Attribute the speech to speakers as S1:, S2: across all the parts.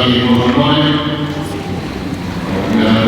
S1: lagi mengenai mengenai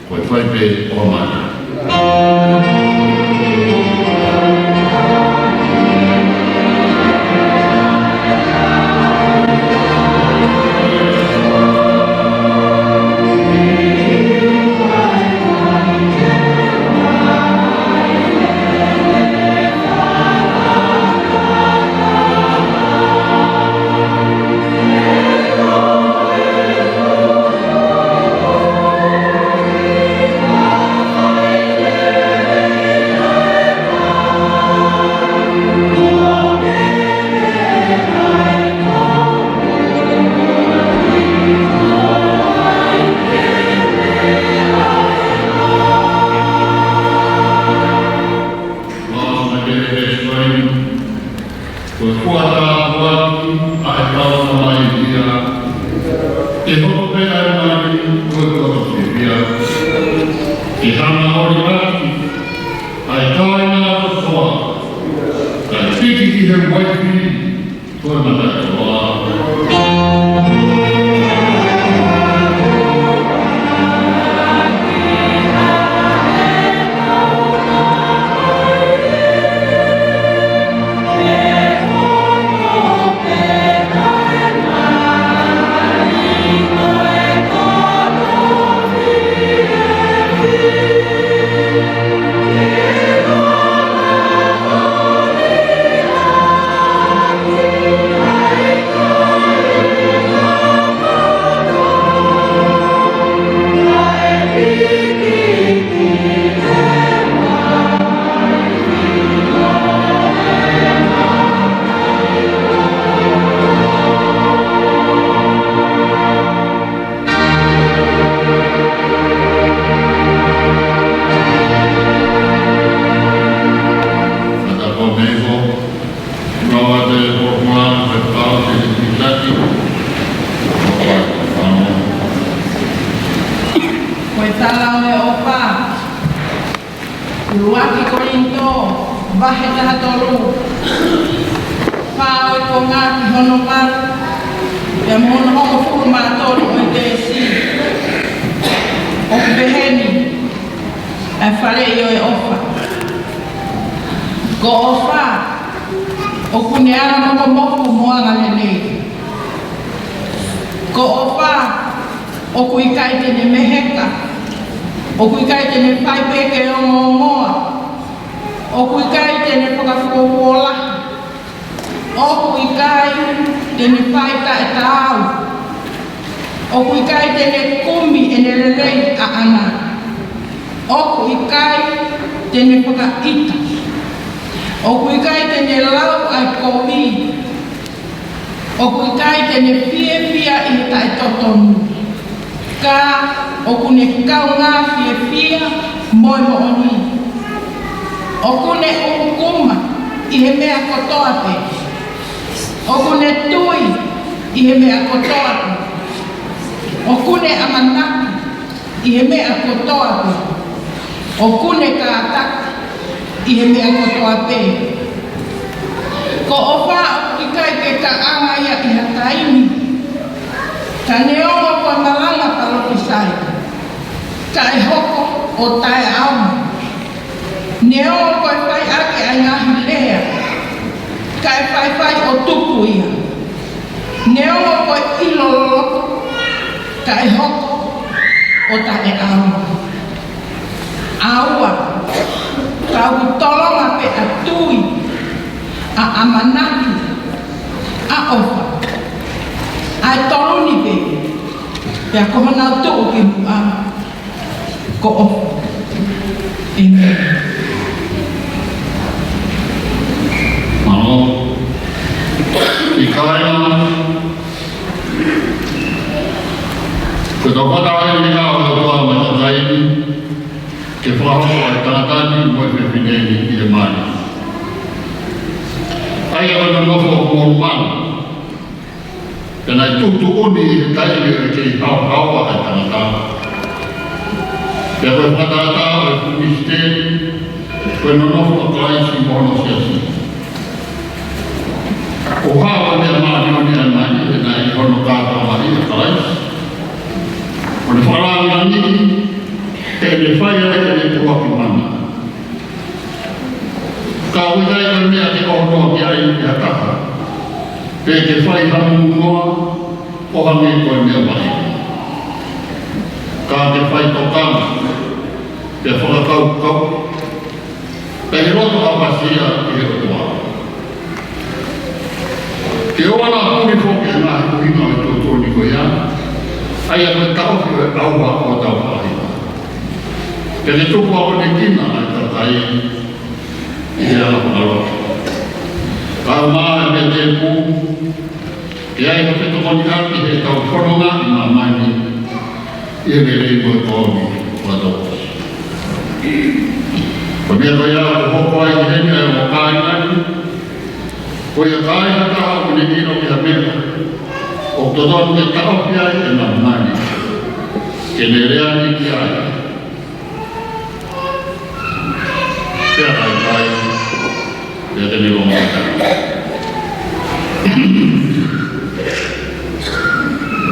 S2: Koe whai pe o mai.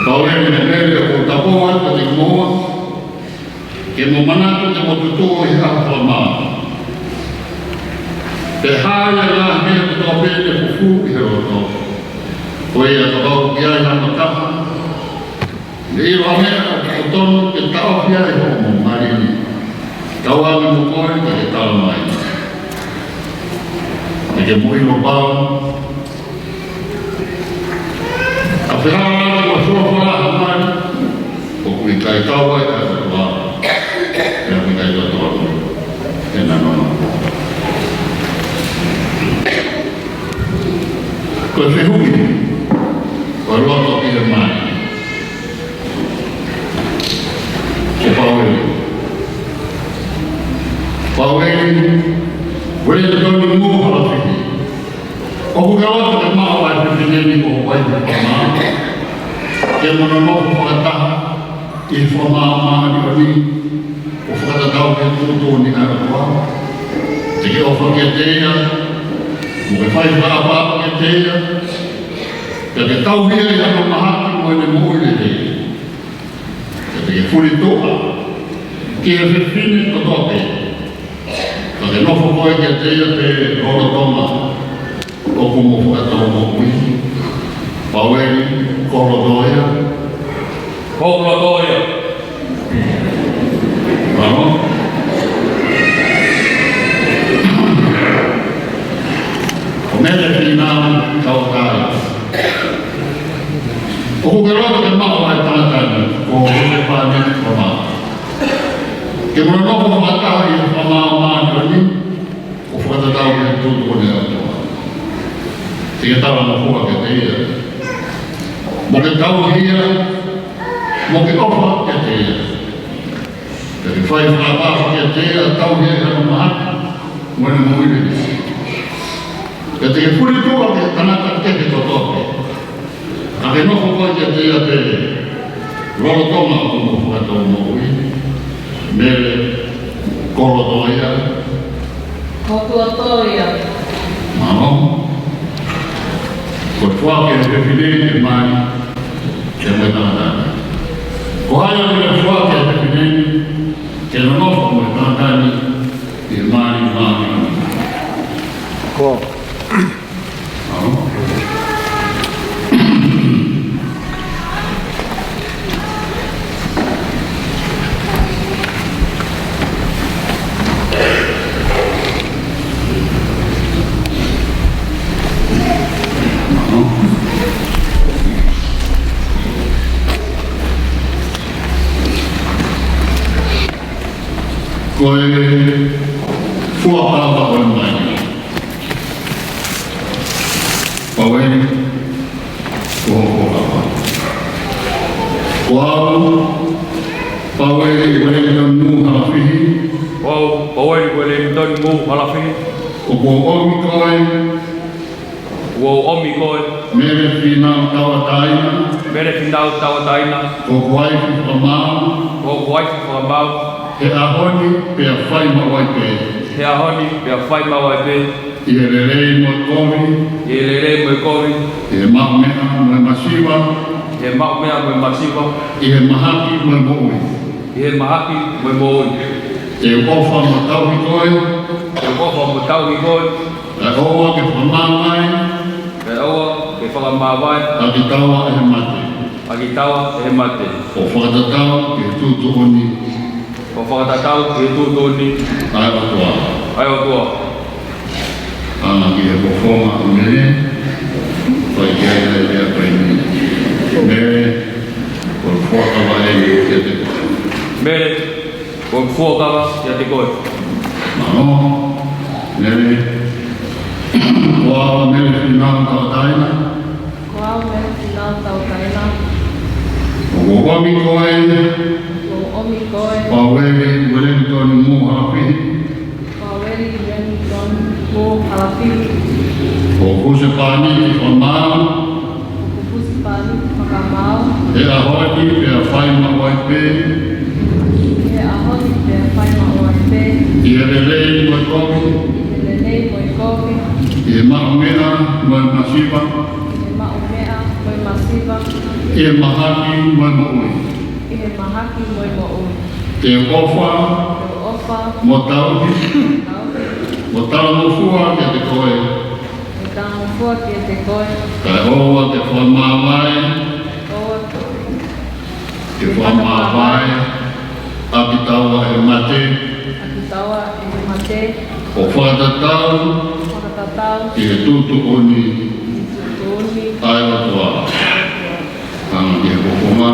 S1: Kau yang meneliti aku tapuan ketik mohon, kemo mana tu temo tutu yang lama. Tehaya lah dia betul betul fufu itu. Kau yang kau biar yang berkah. Di luarnya betul kita biar yang mari ini. Kau yang mukul kita lemai. Jadi mungkin lupa. Apakah kita tahu bahwa yang kita itu tahu yang nama kesehuni kalau tak tidak mati Pawai boleh terjadi mungkin kalau sini aku kalau tak mau ada begini Pawai berapa yang menolak kata informasi ini, orang tahu itu ni apa. Jadi orang kita, mungkin faham apa kita. Jadi tahu dia yang memahami mana mula dia. Jadi fuli doa, kita fini doa. Jadi nopo kau kita pe orang toma, aku mau kata mau ini, Pawai Kolodoya.
S2: Kolodoya.
S1: Vamos. Komeda final kau tahu. Kau kalau kita mau ada tanda, kau boleh panen sama. Kita mau mata yang sama ini, kau kata tahu itu boleh apa. Kita tahu apa kita ini. Mungkin tahu dia. Mungkin apa yang dia, dari file apa yang dia tahu dia yang mahal, mana mungkin ini. Ketika pun itu orang tanah terkait itu topi, akhirnya orang yang dia beri, lalu toma untuk atau mungkin, mere Kolodoya, mau, berfuak yang definisi mana, yang mana. Kuhaya berfuak yang definisi, yang mana mana imani.
S2: Kau.
S1: Kau fuak apa orang lain? Pawai apa? Pawai Wellington mu halafihi.
S2: Pawai Wellington mu halafihi. Omi koi.
S1: Mere final
S2: tawataina. Kowai flamau.
S1: He ahoni pe fai mawai pe. Ielelei mo kovi. Ie mahmea mo masiwa. Ie mahaki mo moi. Te ofa mo tauhi koe. La oa ke whamawai. Agitawa e mate. O whakatatau ke tutuoni. Ai atua. Ki e kofoma umene. Pai kia e apaini. Mere. Por whakawa e te koe.
S2: Mere. Por whakawa e te koe.
S1: Mano. Mere. Kua mere finau tautaina. O omi koe. Pawai Wellington mu halafihi. O kusepani whamau. E ahoni pe fai mawai pe. Ielelei mo kovi. Ie mahmea mo masiwa. e mahaki mai maui.
S3: e mahaki moi mo ui.
S1: Te ofa,
S3: Te ofa,
S1: mo tauhi, mo tau mo fua ke te koe.
S3: e tamo fua ki e te koe,
S1: Kai oa te whamawai,
S3: oa
S1: te whamawai, aki taua e mate,
S3: aki taua e te mate,
S1: o whakatatau,
S3: whakatatau,
S1: ki e tutu oni,
S3: tuuni,
S1: ai o toa. Tanga ki e kokonga,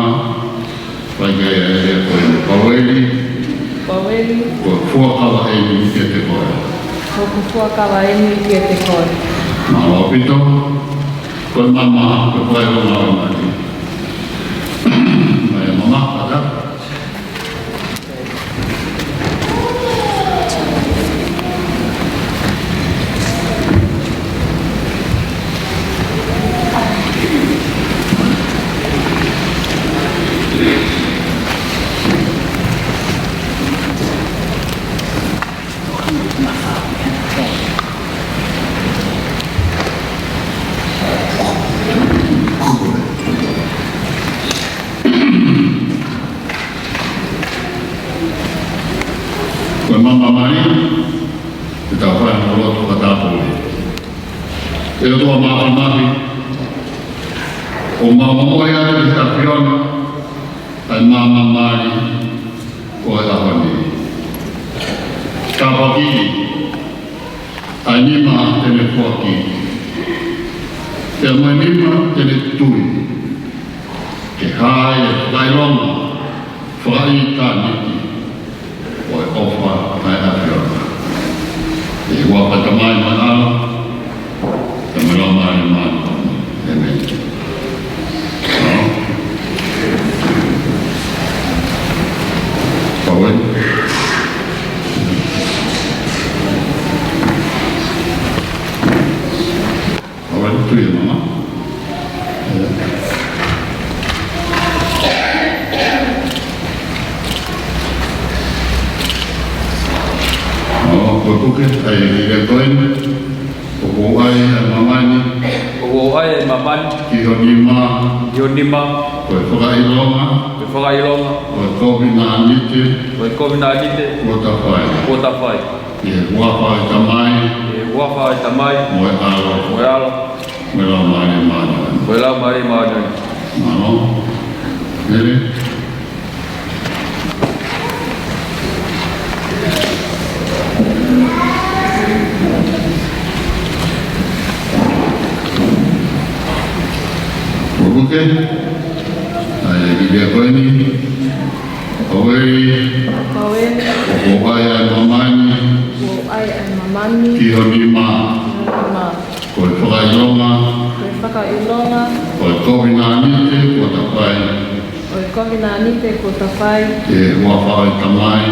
S1: pai kai e koe me paweri,
S3: paweri,
S1: koe fuakawa e ni ke te koe.
S3: hoku fua kawa eni ki e te koe.
S1: Mā pito, koe mama, koe koe o ngā mati. Mai a mama, ata. Koe mama mai, te tau whae mo roto ka tāpoi. E o toa maa mahi, o maa mamoe ane te tapiona, ai maa mari, ko e ahoni. Ka waki, ai nima tene kuaki. Te mai nima tene tui. Ke hae e whaironga, whai tā niki. Oi ofa mai afiona. E wapa tamai manala, tamai mai manala. Amen. Pawen. Pawen tu ya mama. Koe puke, ai e koene, o ko ai a mamani,
S2: O ai e mamani,
S1: ki honi mā,
S2: yo nima,
S1: koe whakailonga,
S2: e whakailonga,
S1: koe kopi nā nite,
S2: o e kovina nite,
S1: o ta whai.
S2: o ta whai.
S1: E wapa i tamai,
S2: E wafa e tamai,
S1: mo e alo,
S2: o e alo,
S1: me lau mai māna.
S2: o e lau mari maanoi.
S1: Mano, nere, koe puke, ai e ki lea koeni, awei,
S3: Paweri,
S1: o ko ai a mamani,
S3: o ai ai mamani,
S1: ki honi mā,
S3: ma,
S1: koe whakailonga,
S3: koe whakailonga,
S1: koe kopi nā nite, ko ta whai,
S3: o e kovina nite ko ta whai,
S1: e wapa i tamai,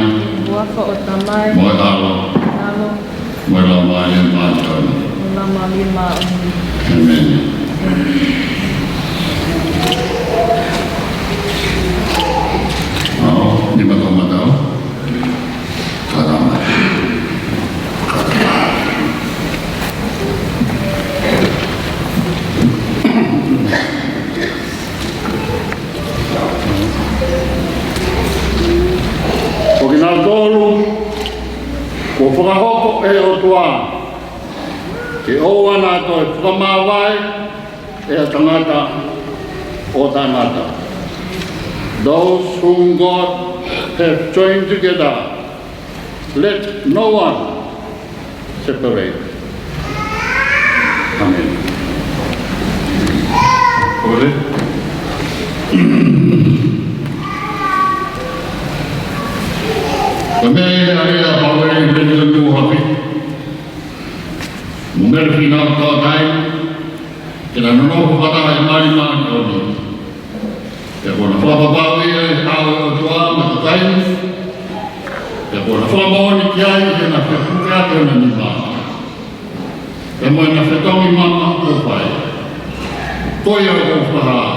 S3: wafa o tamai,
S1: mo e alo,
S3: alo,
S1: mo e lau mai e mātau.
S3: o lama lima oni.
S1: Amen. Ao, ni matau matau. Karama. O ki nā tōru, ko whakahoko e o tua. Ke oua nā toi whakamāwai e a tangata o tāngata. Those whom God have joined together, let no one separate. Amen. Ore? Kami area pawai dengan tu hapi. Mungkin final kau tay, kita nono kata yang mari mari kau ni. Ya kau nak apa pawai tahu tua macam tay. Ya kau nak apa ni kiai dia nak fikir dia nak ni mah. Ya mau nak fikir ni mama kau pai. Kau yang kau faham.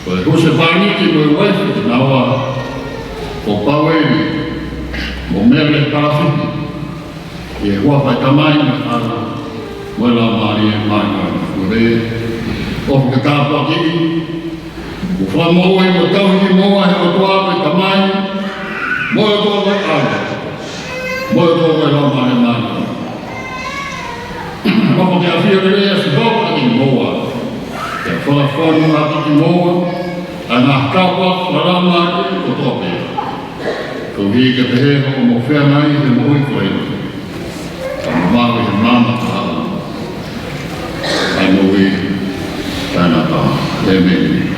S1: Kau sepani kau wajib nawa. Kau pawai ni. Mo mele parafiti, e hua pai tamai na ala, wala mari e mai ka, ure, o ka tāpua ki o whamoe mo tauhi moa he o tua koe tamai mo e tua koe au mo e tua koe roma he mana Moko te awhia rea si hoka ki moa te whakawhanu haki ki moa a ngā kawa wharama o tope ko hii ka te hea o mo whenai he mo hui koe ka mamawe he mama ka ai mo hui Tanaka, Amen.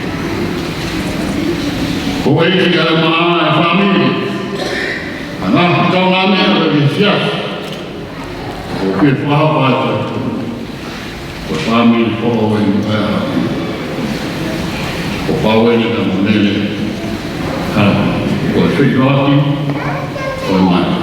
S1: Ko e ki kare maa e whamiri, a ngā hitau ngā mea e whias, ko kia whahapata, ko whamiri ko e ni pēha, ko pāwene ka monele, ko e whirati, ko e mai.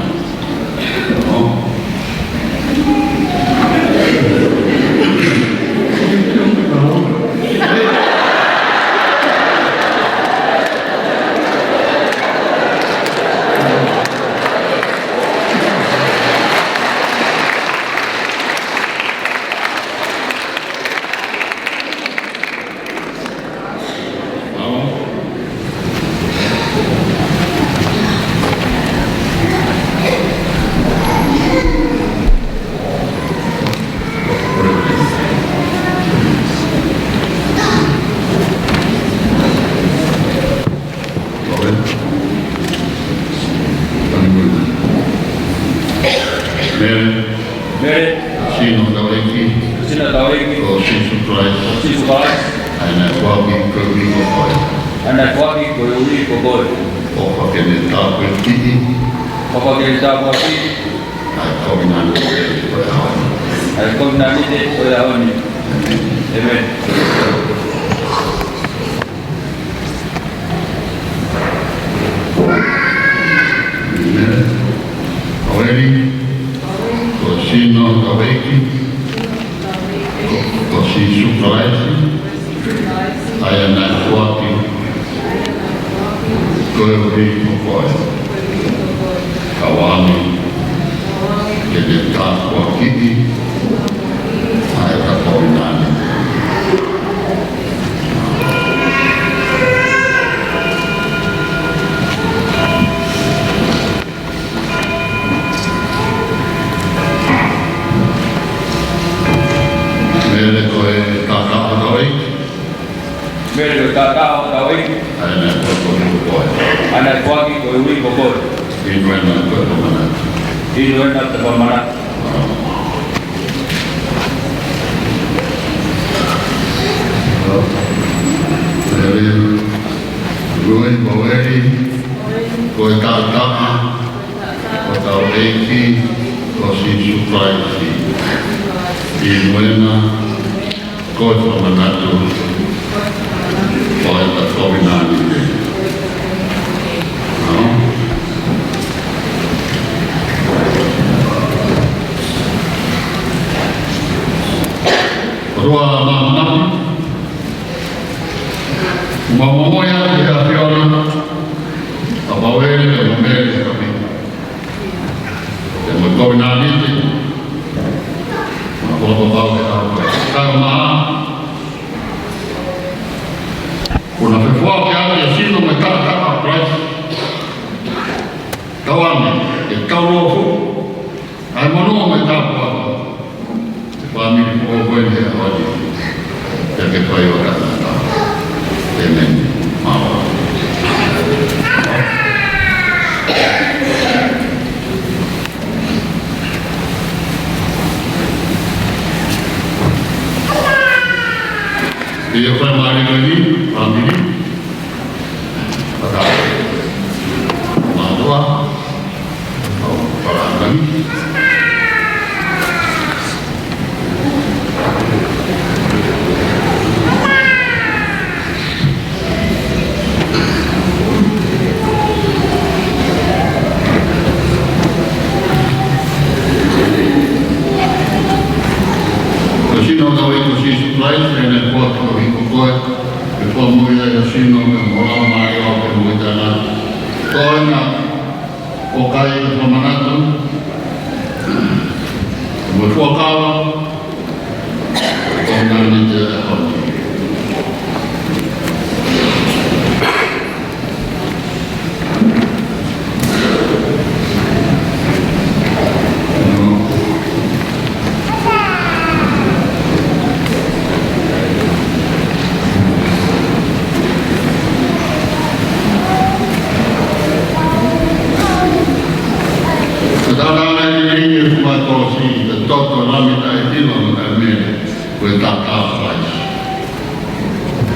S1: tātā Christ.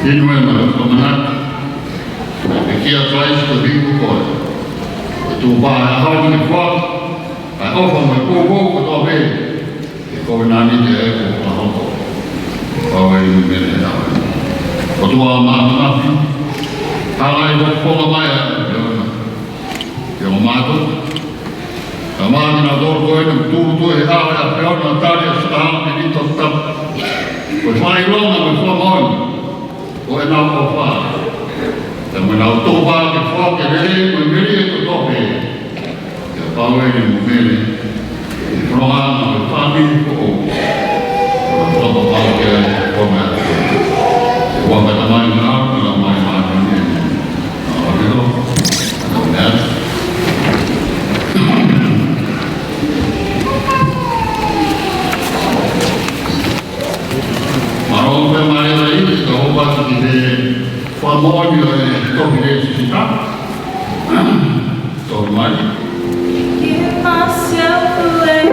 S1: Inu e mara whamanata, e kia Christ ka viku koe. O tū pā e hauni e whā, e ofa mai kōkō ko tō me, e koe nani te e ko ka hoko. Kawe inu mene e awe. O tū a māmafi, hāngai ko konga mai a e o mātou. Ka māmi nā tōru koe nu tūru tū e hawe a whiona tāre a sakaha me ni tō tapa. Koe whai ronga me wha mauni. O e nā kō whā. Te mui nā tō whā ke whā ke rere, mui meri e tō tōpe. Te pāwe ni mu meri. E whronga nā me whāmini ko o. O nā tōpa pāwe ke e kō mea. Te whakata mai ngā, ngā mai mātua ni e. Nā wakero. Nā mea. Maro pe mai ai ka hopa ki te whamoni o e toki re sita. Tō mai.
S4: Give myself away.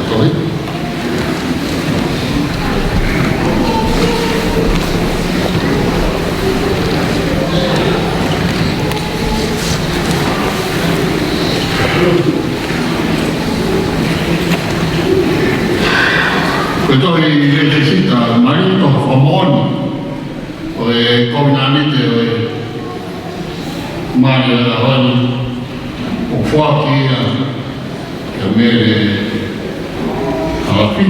S1: Betul. Betul ini cerita mari toh famon oleh komuniti oleh mari lawan ufuaki ya mere alafi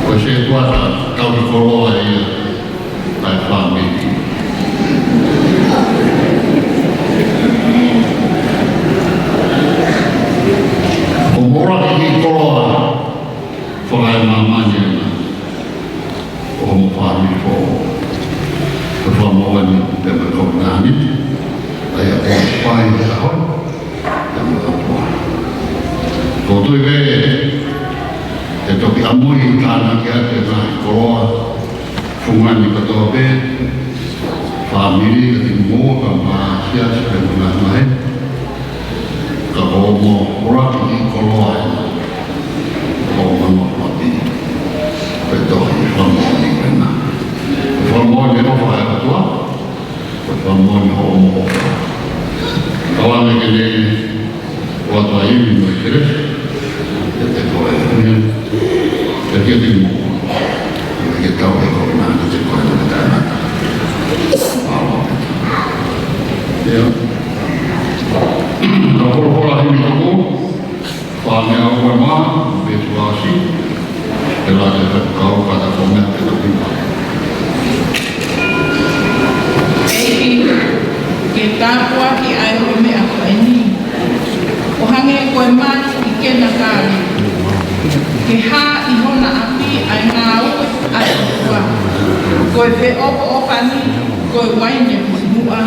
S1: Você guarda tal de coroa aí da família. O moral de coroa foi a mamãe o família foi o famoso de Cognani aí o pai da hora da mamãe. Todo ele e toki amui tāna ki ate nā koroa whungani katoa pē whāmiri ka ti mō ka mā siasi pe mga mai ka homo oraki ki koroa e nā homo no pati pe toki whamoni pe nā whamoni ofa e katoa whamoni homo ofa kawane ke ne watua imi no i kere e te koe e perché ti muovo perché trovo che coronati c'è quello che dà dopo la fine dopo fammi a un ma vedo così e la del corpo da commettere da prima
S5: ke tāpua ki ai o me a whaini. O hange koe mati i kena kāre. Ke hā i hona api ai ngā ue ai o kua. Koe whe opo o pani, koe waine ki mua.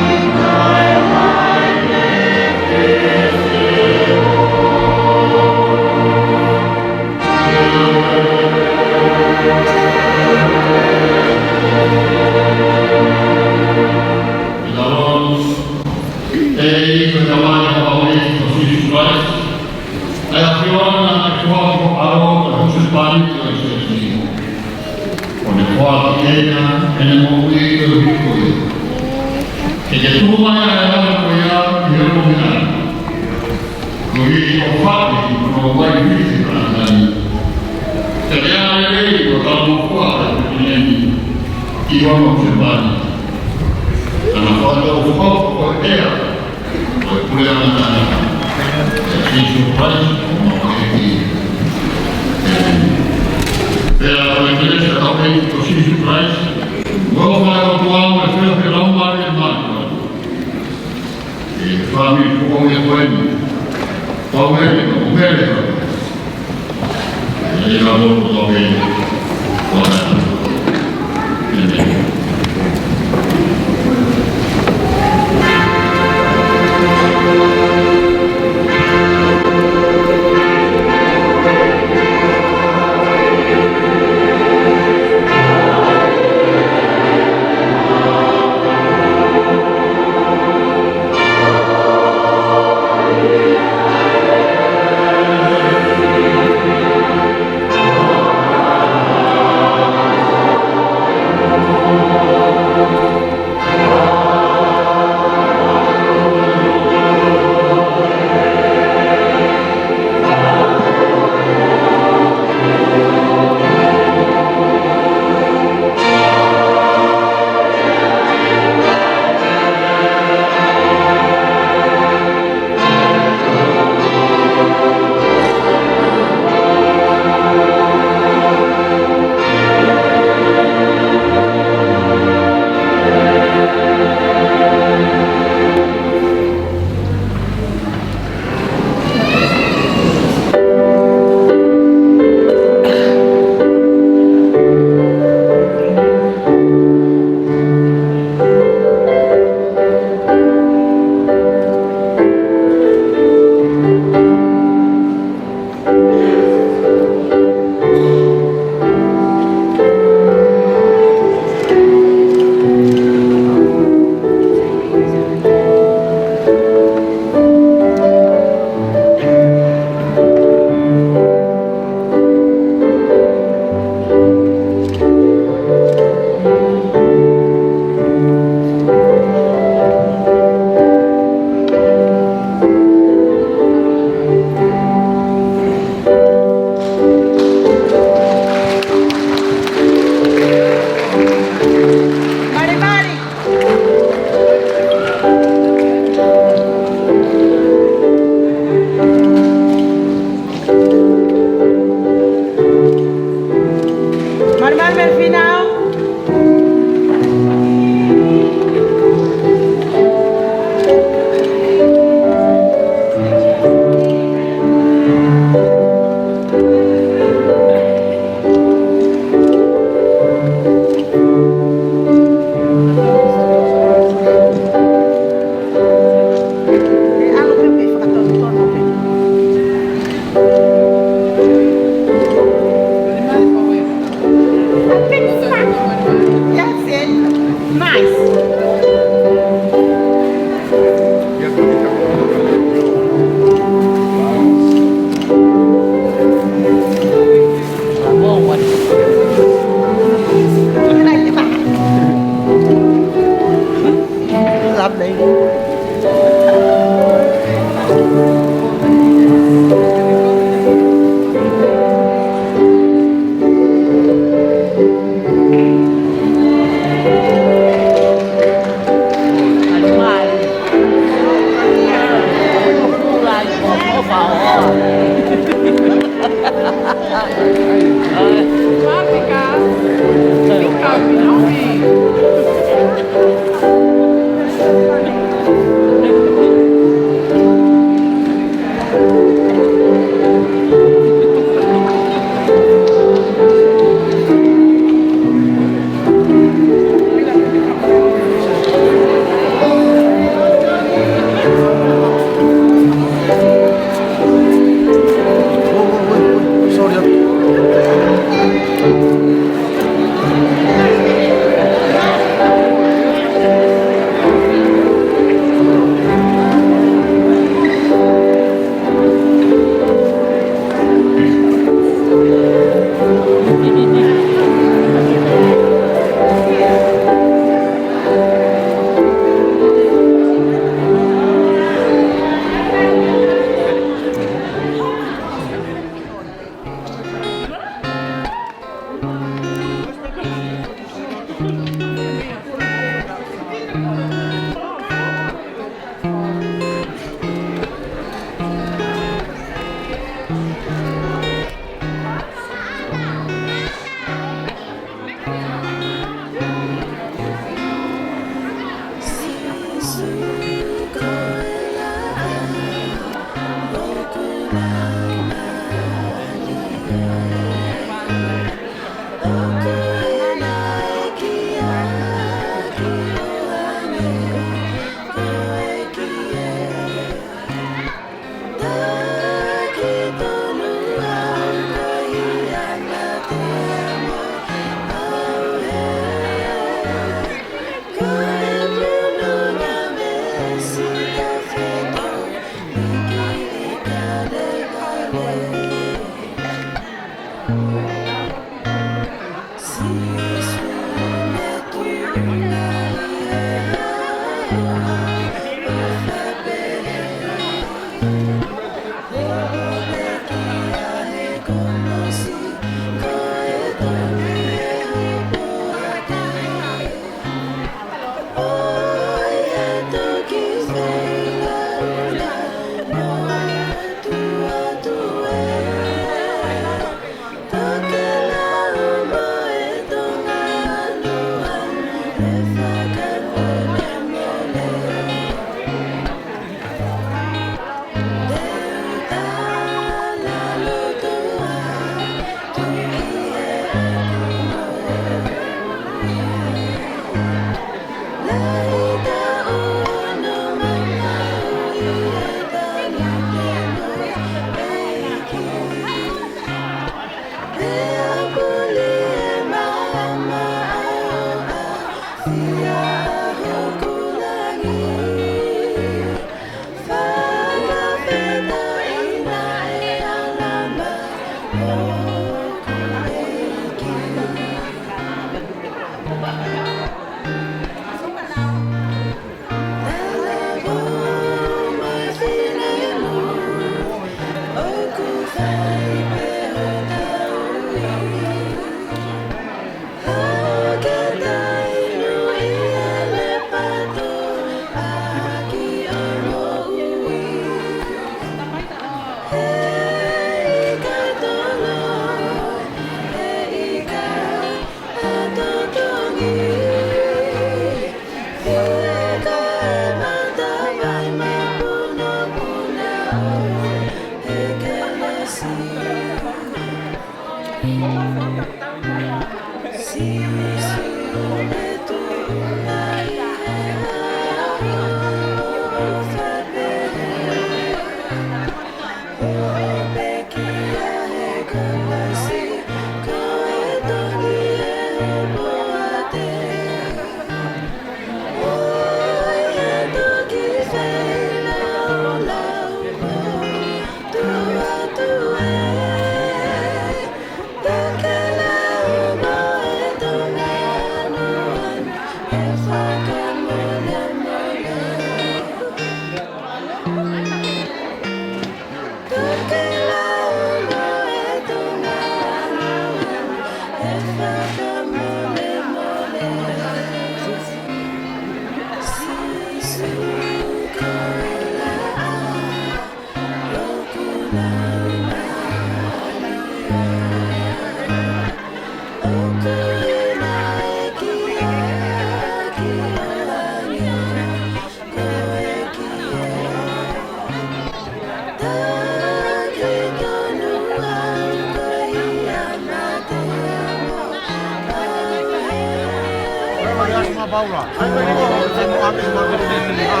S6: Paula, ai mai ko te mo ame mo ko te ni a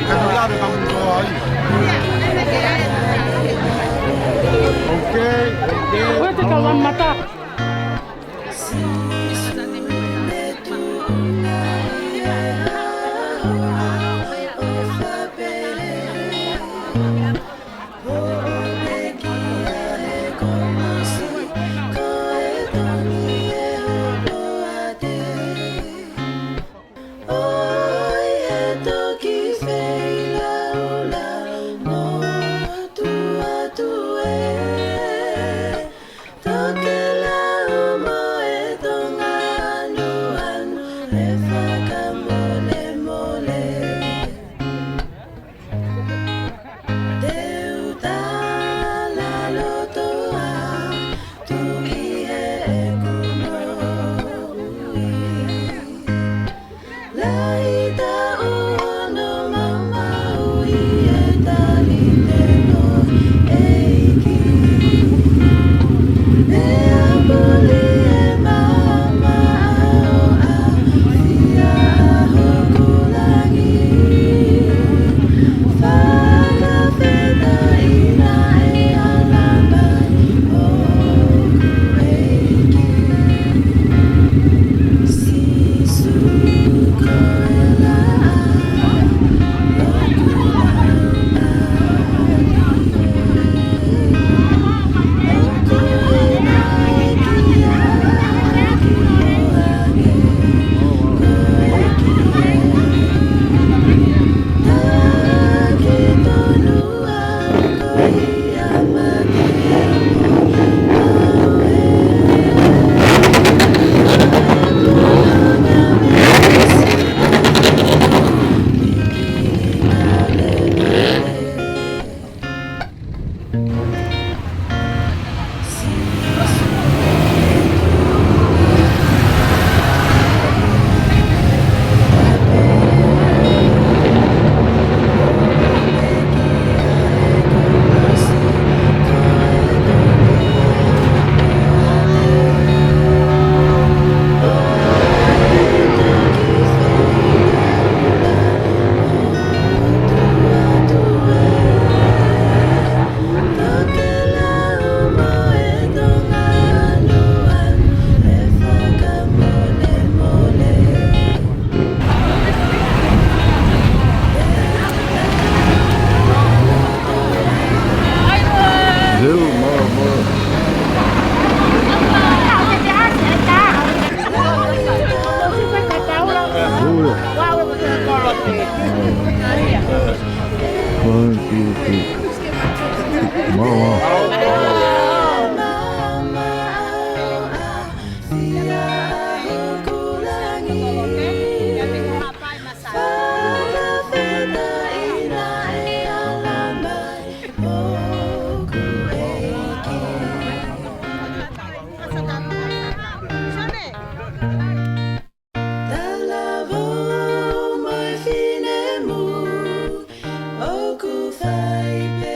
S6: ka no ya ka mo ko ai okay
S5: Wote kawan mata.
S4: There Oku fai